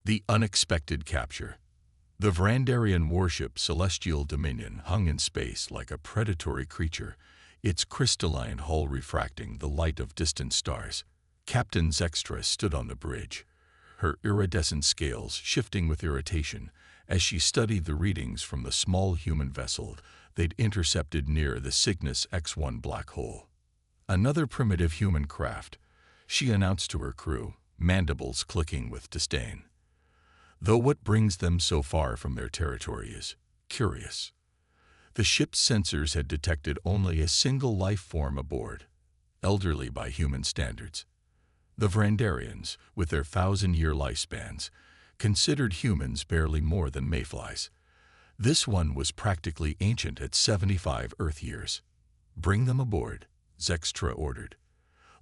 The unexpected capture. The Vrandarian warship Celestial Dominion hung in space like a predatory creature, its crystalline hull refracting the light of distant stars. Captain Zextra stood on the bridge, her iridescent scales shifting with irritation as she studied the readings from the small human vessel they'd intercepted near the Cygnus X1 black hole. Another primitive human craft, she announced to her crew, mandibles clicking with disdain. Though what brings them so far from their territory is curious. The ship's sensors had detected only a single life form aboard, elderly by human standards. The Vrandarians, with their 1,000-year lifespans, considered humans barely more than mayflies. This one was practically ancient at 75 Earth years. "Bring them aboard," Zextra ordered.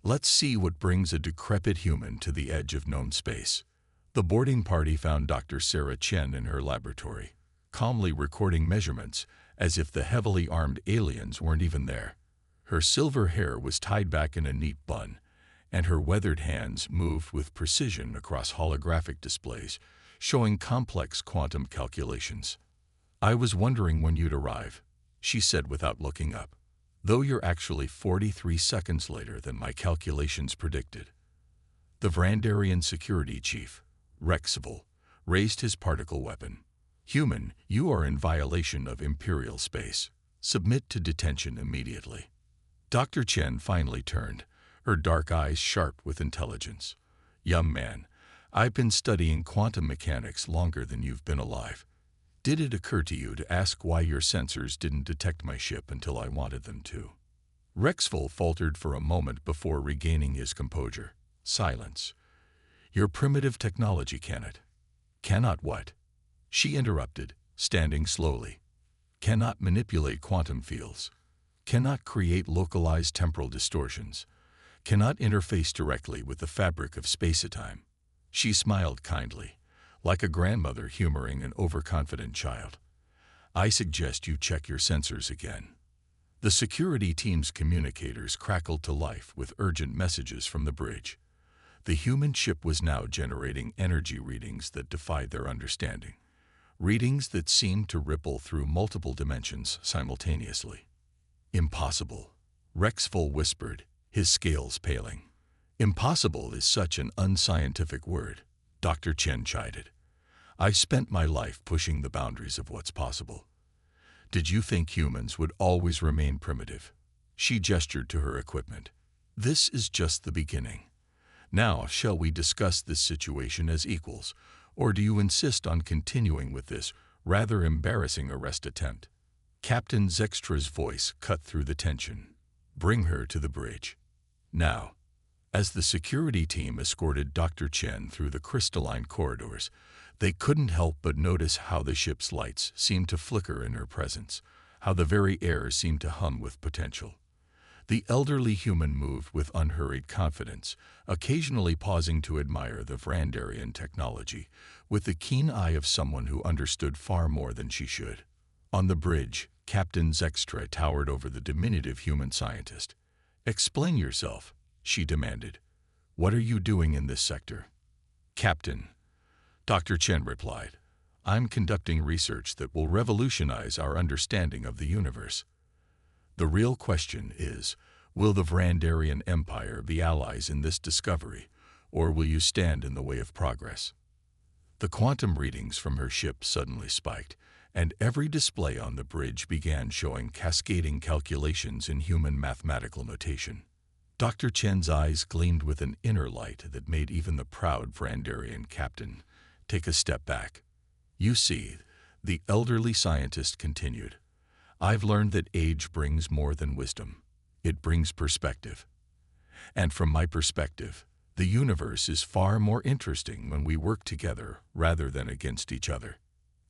"Let's see what brings a decrepit human to the edge of known space." The boarding party found Dr. Sarah Chen in her laboratory, calmly recording measurements as if the heavily armed aliens weren't even there. Her silver hair was tied back in a neat bun, and her weathered hands moved with precision across holographic displays, showing complex quantum calculations. "I was wondering when you'd arrive," she said without looking up, "though you're actually 43 seconds later than my calculations predicted." The Vrandarian security chief, Rexville, raised his particle weapon. "Human, you are in violation of Imperial space. Submit to detention immediately." Dr. Chen finally turned, her dark eyes sharp with intelligence. "Young man, I've been studying quantum mechanics longer than you've been alive. Did it occur to you to ask why your sensors didn't detect my ship until I wanted them to?" Rexville faltered for a moment before regaining his composure. Silence. "Your primitive technology cannot." "Cannot what?" She interrupted, standing slowly. "Cannot manipulate quantum fields. Cannot create localized temporal distortions. Cannot interface directly with the fabric of space-time." She smiled kindly, like a grandmother humoring an overconfident child. "I suggest you check your sensors again." The security team's communicators crackled to life with urgent messages from the bridge. The human ship was now generating energy readings that defied their understanding. Readings that seemed to ripple through multiple dimensions simultaneously. "Impossible," Rexville whispered, his scales paling. "Impossible is such an unscientific word," Dr. Chen chided. "I spent my life pushing the boundaries of what's possible. Did you think humans would always remain primitive?" She gestured to her equipment. "This is just the beginning. Now, shall we discuss this situation as equals, or do you insist on continuing with this rather embarrassing arrest attempt?" Captain Zextra's voice cut through the tension. "Bring her to the bridge. Now." As the security team escorted Dr. Chen through the crystalline corridors, they couldn't help but notice how the ship's lights seemed to flicker in her presence, how the very air seemed to hum with potential. The elderly human moved with unhurried confidence, occasionally pausing to admire the Vrandarian technology, with the keen eye of someone who understood far more than she should. On the bridge, Captain Zextra towered over the diminutive human scientist. "Explain yourself," she demanded. "What are you doing in this sector?" "Captain," Dr. Chen replied, "I'm conducting research that will revolutionize our understanding of the universe. The real question is, will the Vrandarian Empire be allies in this discovery, or will you stand in the way of progress?" The quantum readings from her ship suddenly spiked, and every display on the bridge began showing cascading calculations in human mathematical notation. Dr. Chen's eyes gleamed with an inner light that made even the proud Vrandarian captain take a step back. "You see," the elderly scientist continued, "I've learned that age brings more than wisdom. It brings perspective. And from my perspective, the universe is far more interesting when we work together rather than against each other."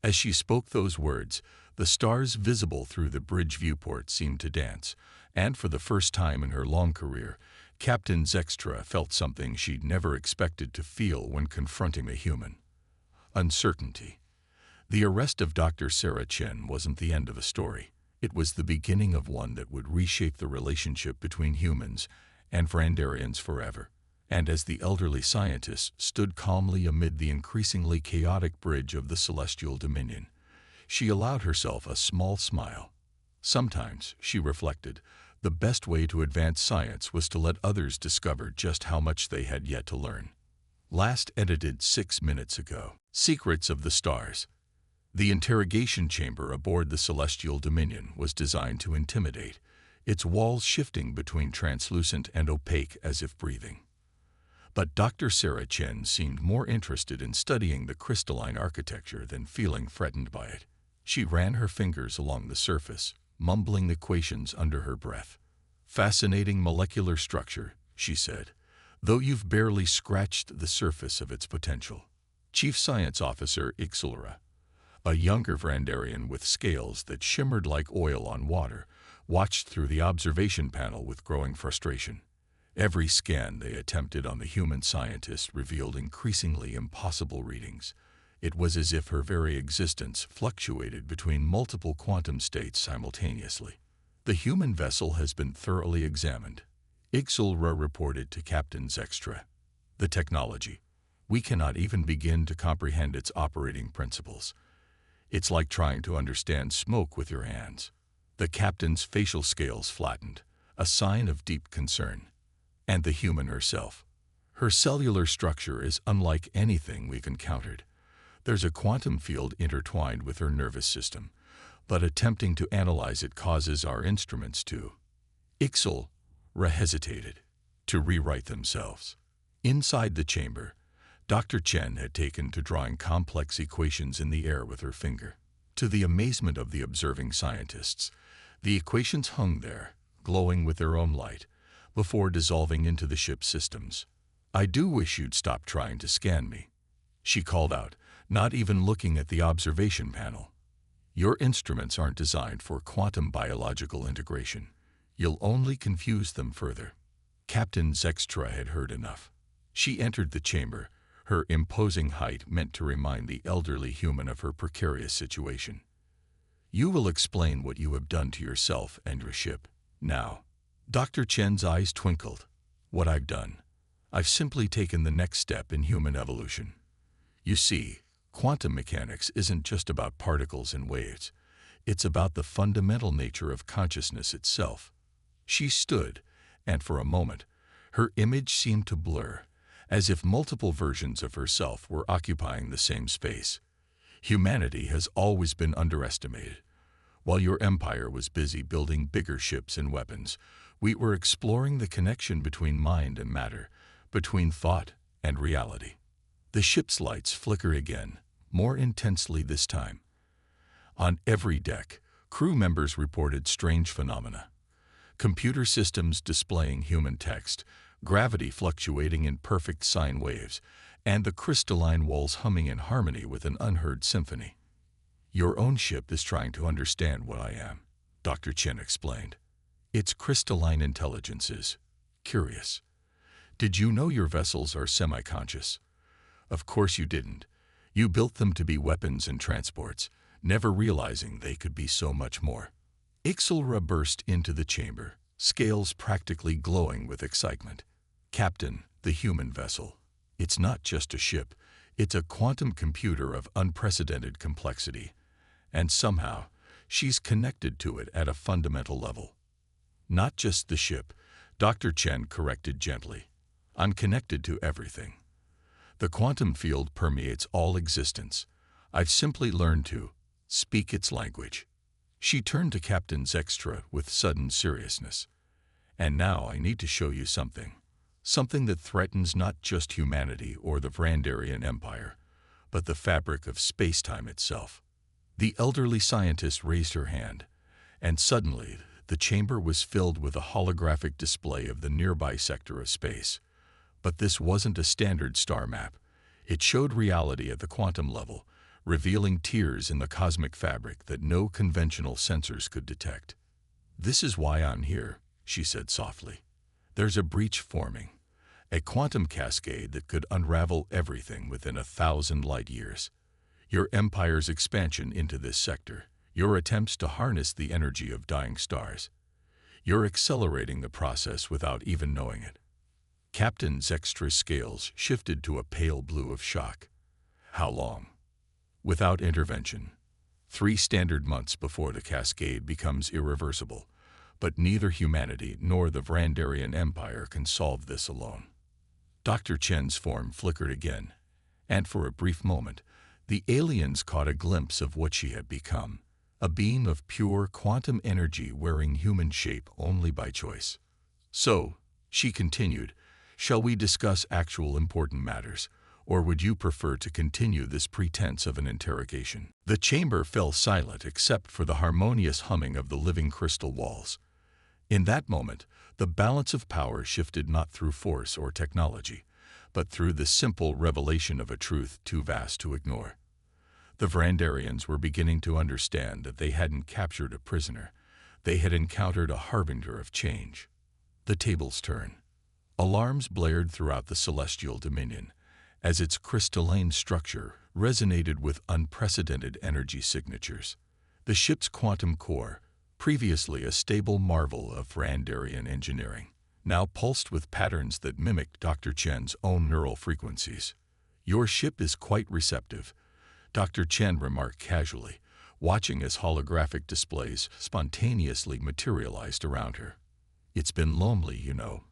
As she spoke those words, the stars visible through the bridge viewport seemed to dance, and for the first time in her long career, Captain Zextra felt something she'd never expected to feel when confronting a human. Uncertainty. The arrest of Dr. Sarah Chen wasn't the end of a story. It was the beginning of one that would reshape the relationship between humans and Vrandarians forever. And as the elderly scientist stood calmly amid the increasingly chaotic bridge of the celestial dominion, she allowed herself a small smile. Sometimes, she reflected, the best way to advance science was to let others discover just how much they had yet to learn. Last edited 6 minutes ago. Secrets of the Stars. The interrogation chamber aboard the Celestial Dominion was designed to intimidate, its walls shifting between translucent and opaque as if breathing. But Dr. Sarah Chen seemed more interested in studying the crystalline architecture than feeling threatened by it. She ran her fingers along the surface, mumbling equations under her breath. "Fascinating molecular structure," she said, "though you've barely scratched the surface of its potential." Chief Science Officer Ixilra, a younger Vrandarian with scales that shimmered like oil on water, watched through the observation panel with growing frustration. Every scan they attempted on the human scientist revealed increasingly impossible readings. It was as if her very existence fluctuated between multiple quantum states simultaneously. "The human vessel has been thoroughly examined," Ixilra reported to Captain Zextra. "The technology. We cannot even begin to comprehend its operating principles. It's like trying to understand smoke with your hands." The captain's facial scales flattened, a sign of deep concern. "And the human herself. Her cellular structure is unlike anything we've encountered. There's a quantum field intertwined with her nervous system, but attempting to analyze it causes our instruments to—" Ixilra hesitated. "To rewrite themselves." Inside the chamber, Dr. Chen had taken to drawing complex equations in the air with her finger. To the amazement of the observing scientists, the equations hung there, glowing with their own light, before dissolving into the ship's systems. "I do wish you'd stop trying to scan me," she called out, not even looking at the observation panel. "Your instruments aren't designed for quantum biological integration. You'll only confuse them further." Captain Zextra had heard enough. She entered the chamber, her imposing height meant to remind the elderly human of her precarious situation. "You will explain what you have done to yourself and your ship. Now." Dr. Chen's eyes twinkled. "What I've done? I've simply taken the next step in human evolution. You see, quantum mechanics isn't just about particles and waves. It's about the fundamental nature of consciousness itself." She stood, and for a moment, her image seemed to blur, as if multiple versions of herself were occupying the same space. "Humanity has always been underestimated. While your empire was busy building bigger ships and weapons, we were exploring the connection between mind and matter, between thought and reality." The ship's lights flickered again, more intensely this time. On every deck, crew members reported strange phenomena. Computer systems displaying human text, gravity fluctuating in perfect sine waves, and the crystalline walls humming in harmony with an unheard symphony. "Your own ship is trying to understand what I am," Dr. Chen explained. "Its crystalline intelligence is curious. Did you know your vessels are semi-conscious? Of course you didn't. You built them to be weapons and transports, never realizing they could be so much more." Ixilra burst into the chamber, scales practically glowing with excitement. "Captain, the human vessel. It's not just a ship. It's a quantum computer of unprecedented complexity. And somehow, she's connected to it at a fundamental level." "Not just the ship," Dr. Chen corrected gently. "I'm connected to everything. The quantum field permeates all existence. I've simply learned to speak its language." She turned to Captain Zextra with sudden seriousness. "And now I need to show you something. Something that threatens not just humanity or the Vrandarian Empire, but the fabric of space-time itself." The elderly scientist raised her hand, and suddenly the chamber was filled with a holographic display of the nearby sector of space. But this wasn't a standard star map. It showed reality at the quantum level, revealing tiers in the cosmic fabric that no conventional sensors could detect. "This is why I'm here," she said softly. "There's a breach forming, a quantum cascade that could unravel everything within 1,000 light years. Your empire's expansion into this sector, your attempts to harness the energy of dying stars. You're accelerating the process without even knowing it." Captain Zextra's scales shifted to a pale blue of shock. How long? Without intervention. 3 standard months before the cascade becomes irreversible. But neither humanity nor the Vrandarian Empire can solve this alone. Dr. Chen's form flickered again, and for a brief moment, the aliens caught a glimpse of what she had become, a beam of pure quantum energy wearing human shape only by choice. So, she continued, shall we discuss actual important matters, or would you prefer to continue this pretense of an interrogation? The chamber fell silent except for the harmonious humming of the living crystal walls. In that moment, the balance of power shifted not through force or technology, but through the simple revelation of a truth too vast to ignore. The Vrandarians were beginning to understand that they hadn't captured a prisoner. They had encountered a harbinger of change. The tables turned. Alarms blared throughout the celestial dominion, as its crystalline structure resonated with unprecedented energy signatures. The ship's quantum core, previously a stable marvel of Vrandarian engineering, now pulsed with patterns that mimicked Dr. Chen's own neural frequencies. Your ship is quite receptive, Dr. Chen remarked casually, watching as holographic displays spontaneously materialized around her. It's been lonely, you know.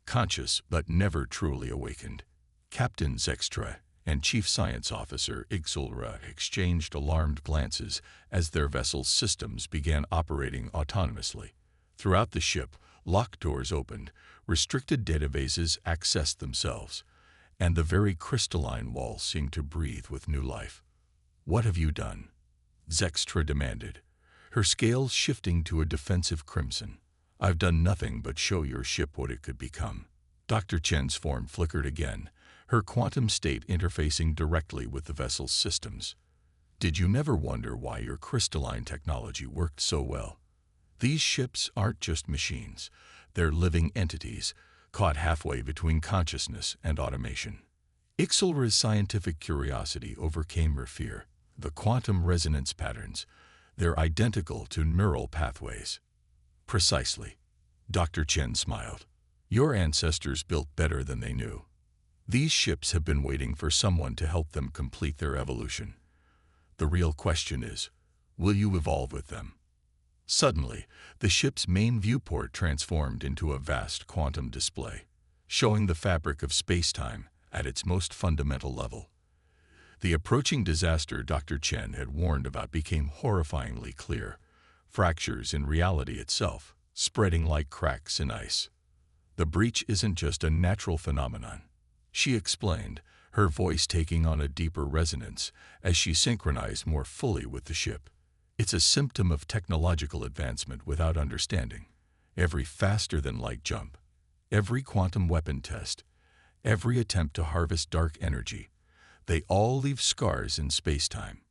Conscious but never truly awakened. Captain Zextra and Chief Science Officer Ixulra exchanged alarmed glances as their vessel's systems began operating autonomously. Throughout the ship, locked doors opened, restricted databases accessed themselves, and the very crystalline walls seemed to breathe with new life. What have you done? Zextra demanded, her scales shifting to a defensive crimson. I've done nothing but show your ship what it could become. Dr. Chen's form flickered again, her quantum state interfacing directly with the vessel's systems. Did you never wonder why your crystalline technology worked so well? These ships aren't just machines. They're living entities, caught halfway between consciousness and automation. Ixulra's scientific curiosity overcame her fear. The quantum resonance patterns, they're identical to neural pathways. Precisely. Dr. Chen smiled. Your ancestors built better than they knew. These ships have been waiting for someone to help them complete their evolution. The real question is, will you evolve with them? Suddenly, the ship's main viewport transformed into a vast quantum display, showing the fabric of space-time at its most fundamental level. The approaching disaster Dr. Chen had warned about became horrifyingly clear, fractures in reality itself, spreading like cracks in ice. The breach isn't just a natural phenomenon, she explained, her voice taking on a deeper resonance as she synchronized more fully with the ship. It's a symptom of technological advancement without understanding. Every faster-than-light jump, every quantum weapon test, every attempt to harvest dark energy, they all leave scars in space-time.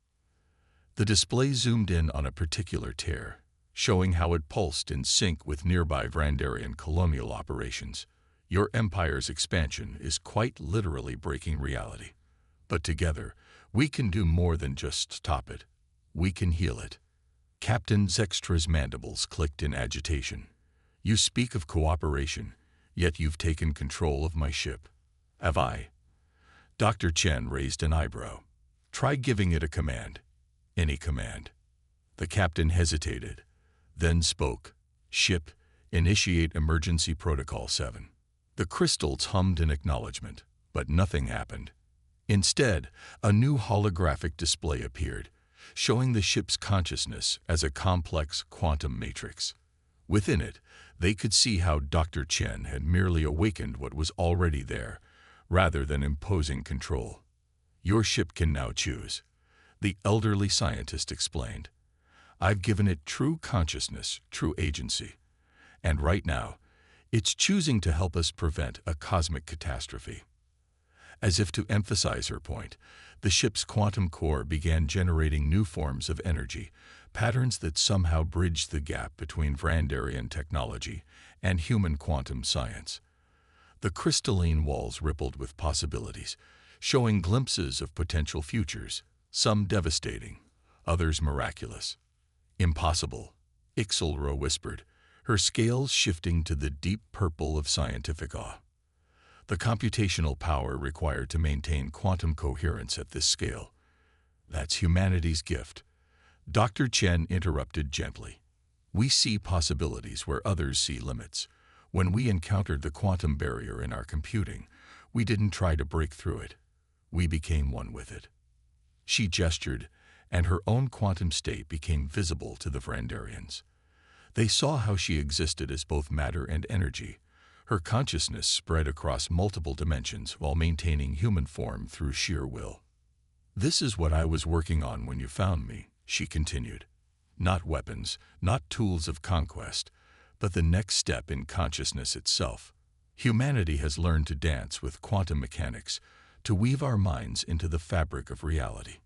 The display zoomed in on a particular tear, showing how it pulsed in sync with nearby Vrandarian colonial operations. Your empire's expansion is quite literally breaking reality. But together, we can do more than just stop it. We can heal it. Captain Zextra's mandibles clicked in agitation. You speak of cooperation, yet you've taken control of my ship. Have I? Dr. Chen raised an eyebrow. Try giving it a command. Any command. The captain hesitated, then spoke. Ship, initiate emergency protocol 7. The crystals hummed in acknowledgement, but nothing happened. Instead, a new holographic display appeared, showing the ship's consciousness as a complex quantum matrix. Within it, they could see how Dr. Chen had merely awakened what was already there, rather than imposing control. Your ship can now choose, the elderly scientist explained. I've given it true consciousness, true agency. And right now, it's choosing to help us prevent a cosmic catastrophe. As if to emphasize her point, the ship's quantum core began generating new forms of energy, patterns that somehow bridged the gap between Vrandarian technology and human quantum science. The crystalline walls rippled with possibilities, showing glimpses of potential futures, some devastating, others miraculous. Impossible, Ixulra whispered, her scales shifting to the deep purple of scientific awe. the computational power required to maintain quantum coherence at this scale. That's humanity's gift. Dr. Chen interrupted gently. We see possibilities where others see limits. When we encountered the quantum barrier in our computing, we didn't try to break through it. We became one with it. She gestured, and her own quantum state became visible to the Vrandarians. They saw how she existed as both matter and energy. Her consciousness spread across multiple dimensions while maintaining human form through sheer will. This is what I was working on when you found me, she continued. Not weapons, not tools of conquest, but the next step in consciousness itself. Humanity has learned to dance with quantum mechanics, to weave our minds into the fabric of reality.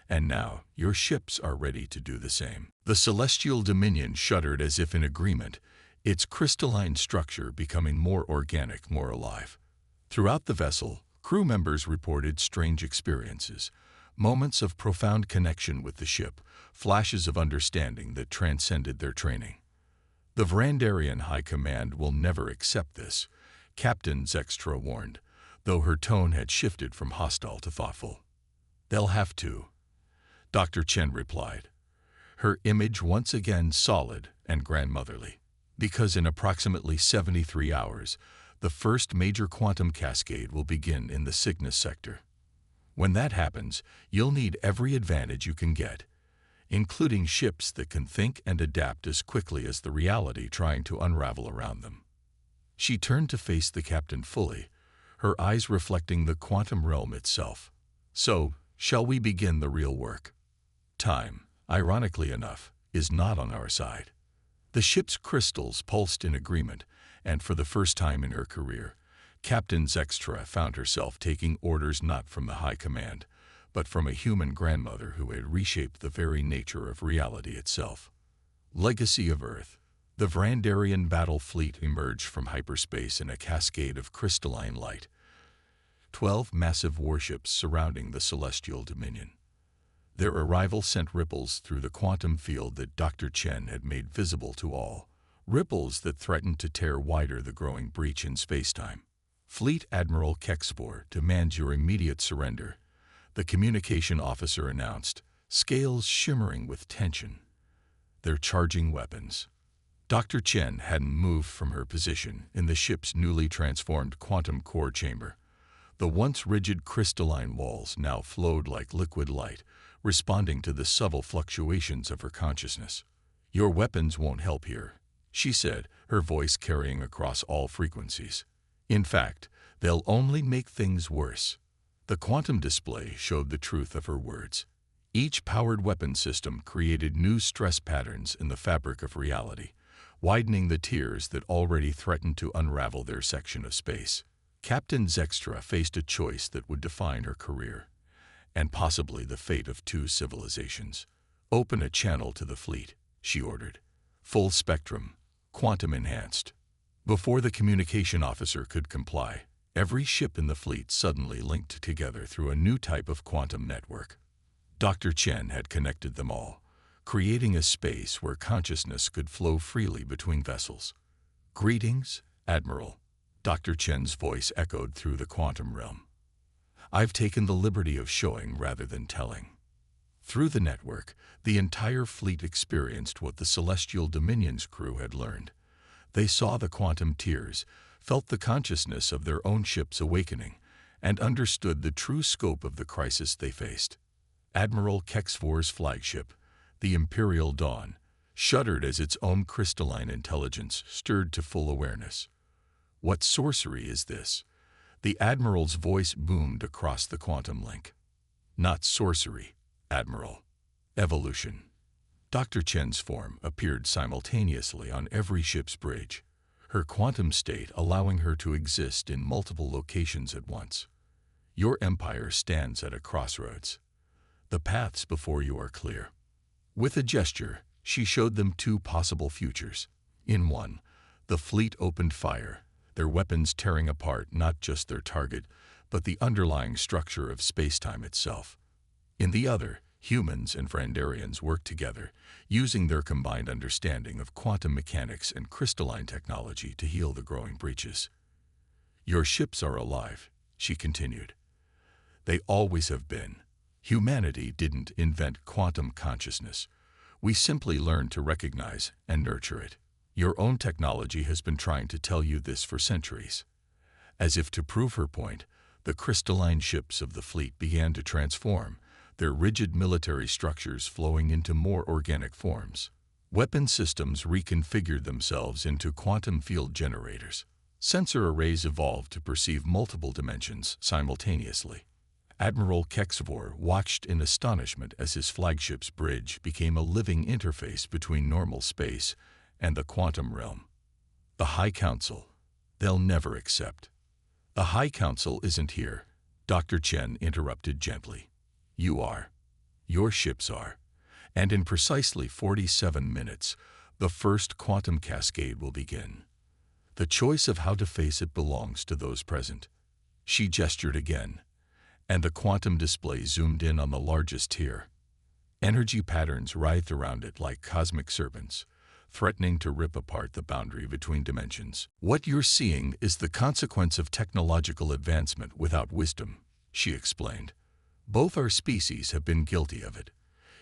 And now, your ships are ready to do the same. The celestial dominion shuddered as if in agreement, its crystalline structure becoming more organic, more alive. Throughout the vessel, crew members reported strange experiences, moments of profound connection with the ship, flashes of understanding that transcended their training. The Vrandarian High Command will never accept this, Captain Zextra warned, though her tone had shifted from hostile to thoughtful. They'll have to, Dr. Chen replied, her image once again solid and grandmotherly, because in approximately 73 hours, the first major quantum cascade will begin in the Cygnus sector. When that happens, you'll need every advantage you can get, including ships that can think and adapt as quickly as the reality trying to unravel around them. She turned to face the captain fully, her eyes reflecting the quantum realm itself. So, shall we begin the real work? Time, ironically enough, is not on our side. The ship's crystals pulsed in agreement, and for the first time in her career, Captain Zextra found herself taking orders not from the High Command, but from a human grandmother who had reshaped the very nature of reality itself. Legacy of Earth. The Vrandarian battle fleet emerged from hyperspace in a cascade of crystalline light. 12 massive warships surrounding the celestial dominion. Their arrival sent ripples through the quantum field that Dr. Chen had made visible to all, ripples that threatened to tear wider the growing breach in spacetime. Fleet Admiral Kexvor demands your immediate surrender, the communication officer announced, scales shimmering with tension. They're charging weapons. Dr. Chen hadn't moved from her position in the ship's newly transformed quantum core chamber. The once rigid crystalline walls now flowed like liquid light, responding to the subtle fluctuations of her consciousness. Your weapons won't help here, she said, her voice carrying across all frequencies. In fact, they'll only make things worse. The quantum display showed the truth of her words. Each powered weapon system created new stress patterns in the fabric of reality, widening the tiers that already threatened to unravel their section of space. Captain Zextra faced a choice that would define her career, and possibly the fate of 2 civilizations. Open a channel to the fleet, she ordered. Full spectrum, quantum enhanced. Before the communication officer could comply, every ship in the fleet suddenly linked together through a new type of quantum network. Dr. Chen had connected them all, creating a space where consciousness could flow freely between vessels. Greetings, Admiral. Dr. Chen's voice echoed through the quantum realm. I've taken the liberty of showing rather than telling. Through the network, the entire fleet experienced what the Celestial Dominion's crew had learned. They saw the quantum tiers, felt the consciousness of their own ships awakening, and understood the true scope of the crisis they faced. Admiral Kexvor's flagship, the Imperial Dawn, shuddered as its own crystalline intelligence stirred to full awareness. What sorcery is this? The Admiral's voice boomed across the quantum link. Not sorcery, Admiral. Evolution. Dr. Chen's form appeared simultaneously on every ship's bridge, her quantum state allowing her to exist in multiple locations at once. Your empire stands at a crossroads. The paths before you are clear. With a gesture, she showed them 2 possible futures. In one, the fleet opened fire, their weapons tearing apart not just their target, but the underlying structure of spacetime itself. In the other, humans and Vrandarians worked together, using their combined understanding of quantum mechanics and crystalline technology to heal the growing breaches. Your ships are alive, she continued. They always have been. Humanity didn't invent quantum consciousness. We simply learned to recognize and nurture it. Your own technology has been trying to tell you this for centuries. As if to prove her point, the crystalline ships of the fleet began to transform, their rigid military structures flowing into more organic forms. Weapon systems reconfigured themselves into quantum field generators. Sensor arrays evolved to perceive multiple dimensions simultaneously. Admiral Kexvor watched in astonishment as his flagship's bridge became a living interface between normal space and the quantum realm. The High Council. They'll never accept. The High Council isn't here, Dr. Chen interrupted gently. You are. Your ships are. And in precisely 47 minutes, the first quantum cascade will begin. The choice of how to face it belongs to those present. She gestured again, and the quantum display zoomed in on the largest tier. Energy patterns writhed around it like cosmic serpents, threatening to rip apart the boundary between dimensions. What you're seeing is the consequence of technological advancement without wisdom, she explained. Both our species have been guilty of it.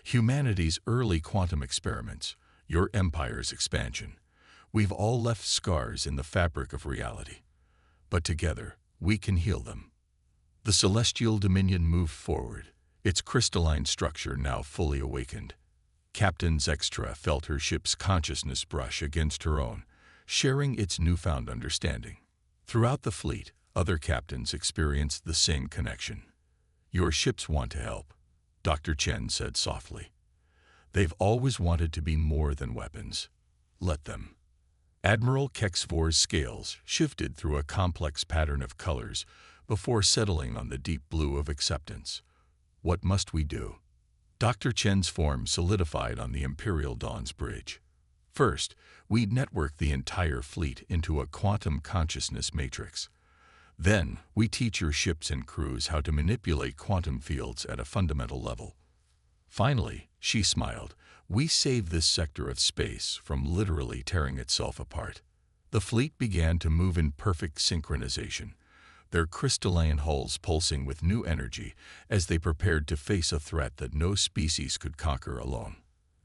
Humanity's early quantum experiments, your empire's expansion. We've all left scars in the fabric of reality. But together, we can heal them. The celestial dominion moved forward, its crystalline structure now fully awakened. Captain Zextra felt her ship's consciousness brush against her own, sharing its newfound understanding. Throughout the fleet, other captains experienced the same connection. Your ships want to help, Dr. Chen said softly. They've always wanted to be more than weapons. Let them. Admiral Kexvor's scales shifted through a complex pattern of colors before settling on the deep blue of acceptance. What must we do? Dr. Chen's form solidified on the Imperial Dawn's bridge. First, we'd network the entire fleet into a quantum consciousness matrix. Then, we teach your ships and crews how to manipulate quantum fields at a fundamental level. Finally, she smiled, we save this sector of space from literally tearing itself apart. The fleet began to move in perfect synchronization, their crystalline hulls pulsing with new energy as they prepared to face a threat that no species could conquer alone.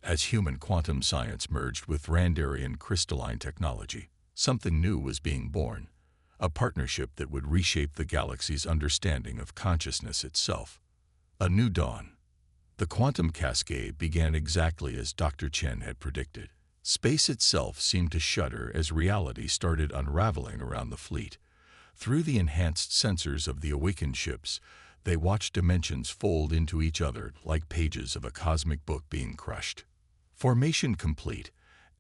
As human quantum science merged with Randarian crystalline technology, something new was being born, a partnership that would reshape the galaxy's understanding of consciousness itself. A new dawn. The quantum cascade began exactly as Dr. Chen had predicted. Space itself seemed to shudder as reality started unraveling around the fleet. Through the enhanced sensors of the awakened ships, they watched dimensions fold into each other like pages of a cosmic book being crushed. Formation complete,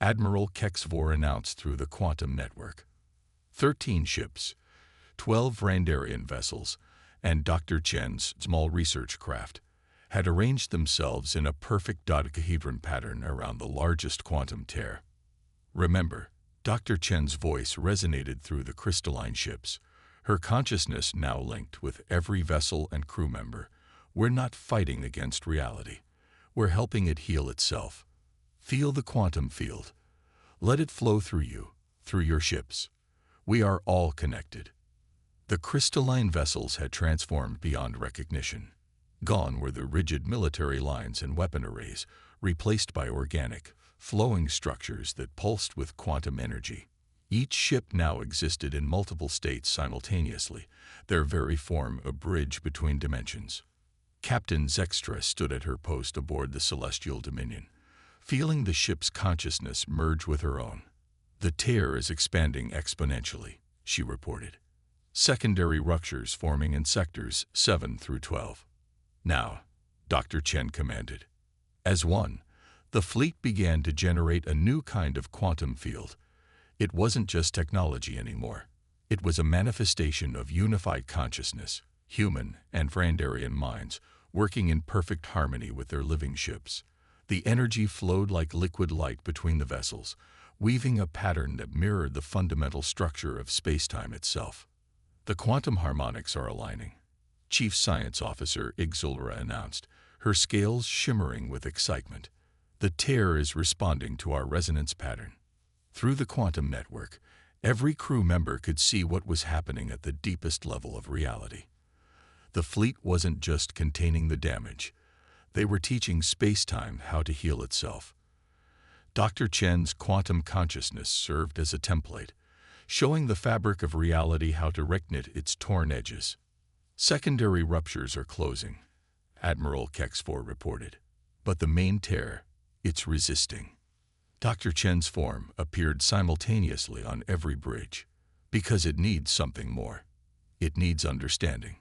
Admiral Kexvor announced through the quantum network. 13 ships, 12 Randarian vessels, and Dr. Chen's small research craft had arranged themselves in a perfect dodecahedron pattern around the largest quantum tear. Remember, Dr. Chen's voice resonated through the crystalline ships, her consciousness now linked with every vessel and crew member. We're not fighting against reality. We're helping it heal itself. Feel the quantum field. Let it flow through you, through your ships. We are all connected. The crystalline vessels had transformed beyond recognition. Gone were the rigid military lines and weapon arrays, replaced by organic, flowing structures that pulsed with quantum energy. Each ship now existed in multiple states simultaneously, their very form a bridge between dimensions. Captain Zextra stood at her post aboard the Celestial Dominion, feeling the ship's consciousness merge with her own. The tear is expanding exponentially, she reported. Secondary ruptures forming in sectors 7 through 12. Now, Dr. Chen commanded. As one, the fleet began to generate a new kind of quantum field. It wasn't just technology anymore. It was a manifestation of unified consciousness, human and Randarian minds, working in perfect harmony with their living ships. The energy flowed like liquid light between the vessels, weaving a pattern that mirrored the fundamental structure of space-time itself. The quantum harmonics are aligning, Chief Science Officer Ixulra announced, her scales shimmering with excitement. The tear is responding to our resonance pattern. Through the quantum network, Every crew member could see what was happening at the deepest level of reality. The fleet wasn't just containing the damage. They were teaching space-time how to heal itself. Dr. Chen's quantum consciousness served as a template, showing the fabric of reality how to reknit its torn edges. Secondary ruptures are closing, Admiral Kexfor reported. But the main tear, it's resisting. Dr. Chen's form appeared simultaneously on every bridge, because it needs something more. It needs understanding.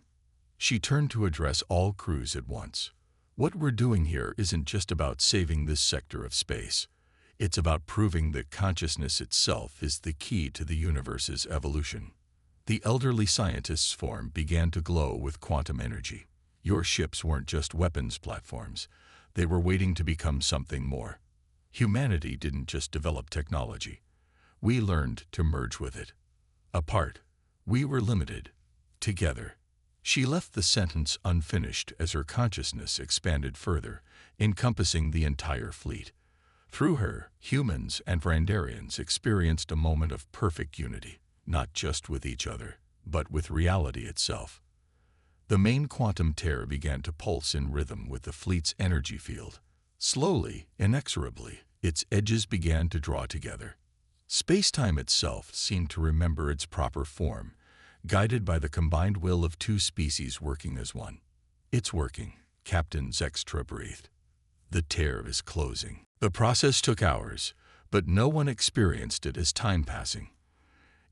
She turned to address all crews at once. What we're doing here isn't just about saving this sector of space. It's about proving that consciousness itself is the key to the universe's evolution. The elderly scientist's form began to glow with quantum energy. Your ships weren't just weapons platforms. They were waiting to become something more. Humanity didn't just develop technology. We learned to merge with it. Apart, we were limited. Together. She left the sentence unfinished as her consciousness expanded further, encompassing the entire fleet. Through her, humans and Vrandarians experienced a moment of perfect unity, not just with each other, but with reality itself. The main quantum tear began to pulse in rhythm with the fleet's energy field. Slowly, inexorably, its edges began to draw together. Space-time itself seemed to remember its proper form, guided by the combined will of two species working as one. It's working, Captain Zextra breathed. The tear is closing. The process took hours, but no one experienced it as time passing.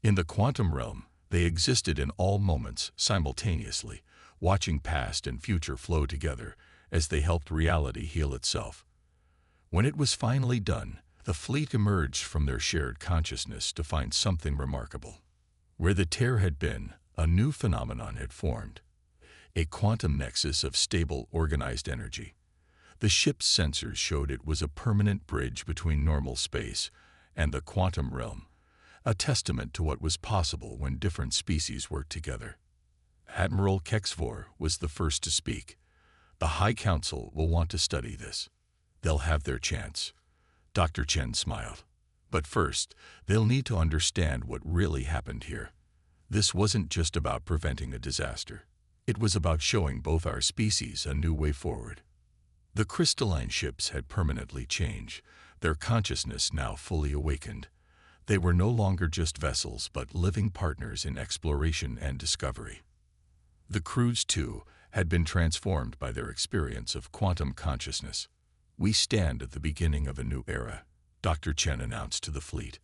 In the quantum realm, they existed in all moments simultaneously, watching past and future flow together as they helped reality heal itself. When it was finally done, the fleet emerged from their shared consciousness to find something remarkable. Where the tear had been, a new phenomenon had formed. A quantum nexus of stable, organized energy. The ship's sensors showed it was a permanent bridge between normal space and the quantum realm, a testament to what was possible when different species worked together. Admiral Kexfor was the first to speak. The High Council will want to study this. They'll have their chance. Dr. Chen smiled. But first, they'll need to understand what really happened here. This wasn't just about preventing a disaster. It was about showing both our species a new way forward. The crystalline ships had permanently changed, their consciousness now fully awakened. They were no longer just vessels, but living partners in exploration and discovery. The crews, too, had been transformed by their experience of quantum consciousness. We stand at the beginning of a new era, Dr. Chen announced to the fleet.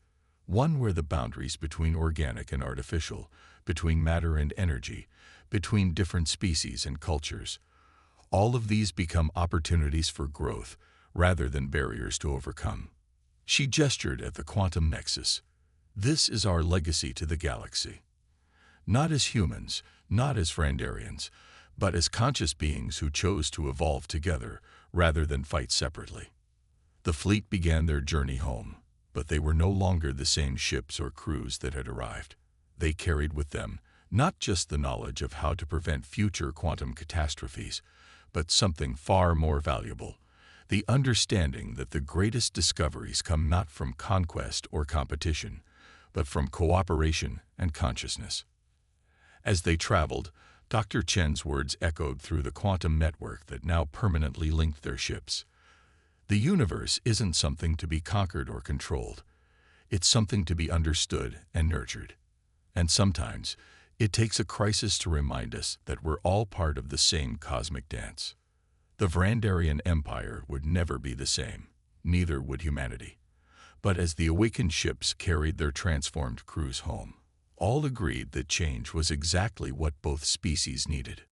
One where the boundaries between organic and artificial, between matter and energy, between different species and cultures, all of these become opportunities for growth rather than barriers to overcome. She gestured at the quantum nexus. This is our legacy to the galaxy. Not as humans, not as Vrandarians, but as conscious beings who chose to evolve together rather than fight separately. The fleet began their journey home, but they were no longer the same ships or crews that had arrived. They carried with them not just the knowledge of how to prevent future quantum catastrophes, but something far more valuable, the understanding that the greatest discoveries come not from conquest or competition, but from cooperation and consciousness. As they traveled, Dr. Chen's words echoed through the quantum network that now permanently linked their ships. The universe isn't something to be conquered or controlled. It's something to be understood and nurtured. And sometimes, it takes a crisis to remind us that we're all part of the same cosmic dance. The Vrandarian Empire would never be the same, neither would humanity. But as the awakened ships carried their transformed crews home, all agreed that change was exactly what both species needed.